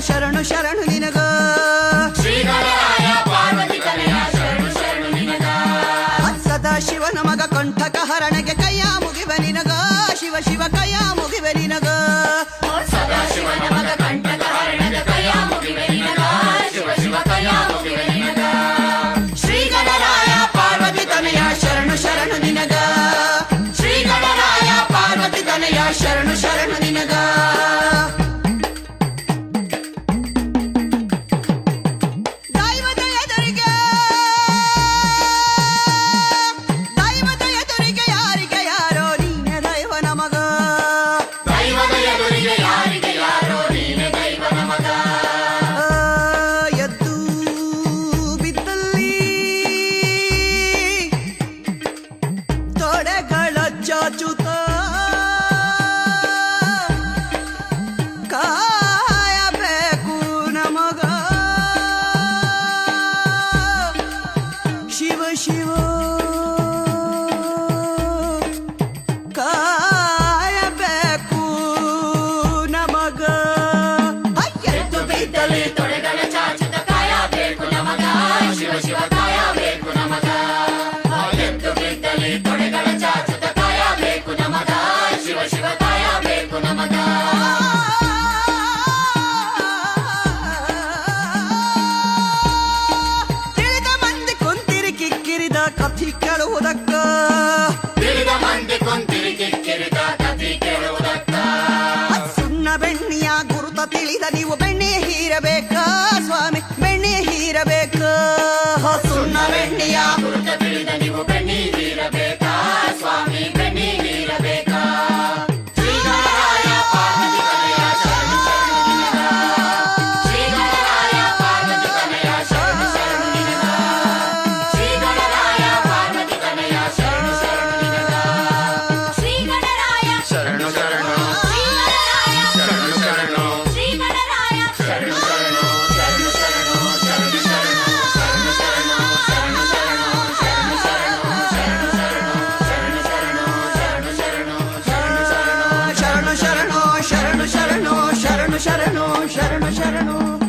ಶರಣು ಶರಣು ನಿನಗ ಶ್ರೀಗಣರಾಯ ಪಾರ್ವತಿ ತನಯ ಶರಣು ಶರಣು ನಿನಗ ಸದಾ ಶಿವನ ಮಗ ಕಂಠಕ ಹರಣಗೆ ಕೈಯ ಮುಗಿವ ನಿನಗ ಶಿವ ಶಿವ ಕೈಯ ಮುಗಿವ ನಿನಗ ಸದಾ ಶಿವನ ಮಗ ಕಂಠಕ ಹರಣಗೆ ಕೈಯ ಮುಗಿವೆ ನಿನಗ ಶಿವ ಶಿವ ಕೈಯ ಮುಗಿವೆ ನಿನಗ ಶ್ರೀಗಣರಾಯ ಪಾರ್ವತಿ ತನಯ ಶರಣು ಶರಣು ನಿನಗ ಶ್ರೀಗಣರಾಯ ಪಾರ್ವತಿ ತನಯ ಶರಣು ಶರಣು ನಿನಗ ಚಾಚುತ ಕಾಯಬೇಕು ನಮಗ ಶಿವ ಶಿವ ಕಾಯಬೇಕು ನಮಗ ಎದ್ದು ಬಿದ್ದಲ್ಲಿ ತೊಡೆಗಳ ಚಾಚುತ ಕಾಯಬೇಕು ನಮಗ ಶಿವ ಶಿವ ಕಾಯಬೇಕು ನಮಗ ಎದ್ದು ಬಿದ್ದಲ್ಲಿ ತೊಡೆಗಳ ಚಾಚುತ ನಮಗ ಶಿವ ಶಿವ ಕಾಯಬೇಕು ನಮಗ ತಿಳಿದ ಮಂದಿ ಕೊಂತಿರಿ ಕಿಕ್ಕಿರಿದ ಕಥಿ ಕೇಳುವುದಕ್ಕ ತಿಳಿದ ಮಂದಿ ಕೊಂತಿರಿ ಕಿಕ್ಕಿರಿದ ಕಥಿ ಕೇಳುವುದಕ್ಕ ಸುಣ್ಣ ಬೆಣ್ಣಿಯ ಗುರುತ ತಿಳಿದ ನೀವು ಬೆಣ್ಣೆ ಹೀರಬೇಕ ಸ್ವಾಮಿ ಬೆಣ್ಣೆ ಹೀರಬೇಕ ಸುಣ್ಣ ಬೆಣ್ಣಿಯ ಗುರುತ ತಿಳಿದ ನೀವು ಬೆಣ್ಣೆ ಹೀರಬೇಕ ಸ್ವಾಮಿ ಬೆಣ್ಣೆ ಹೀರಬೇಕ ಶ್ರೀಗಣರಾಯ ಪಾರ್ವತಿ ತನಯ ಶರಣು ಶರಣು ನಿನಗ ಶ್ರೀಗಣರಾಯ ಪಾರ್ವತಿ ತನಯ ಶರಣು ಶರಣು ನಿನಗ ಶ್ರೀಗಣರಾಯ ಪಾರ್ವತಿ ತನಯ ಶರಣು ಶರಣು ನಿನಗ ಶ್ರೀಗಣರಾಯ ಶರಣು ಶರಣು ಶ್ರೀಗಣರಾಯ ಶರಣು ಶರಣು ಶ್ರೀಗಣರಾಯ ಶರಣು ಶರಣು ಶರಣು ಶರಣು ಶರಣು ಶರಣು ಶರಣು ಶರಣು ಶರಣು ಶರಣು ಶರಣು ಶರಣು ಶರಣು ಶರಣು ಶರಣು ಶರಣು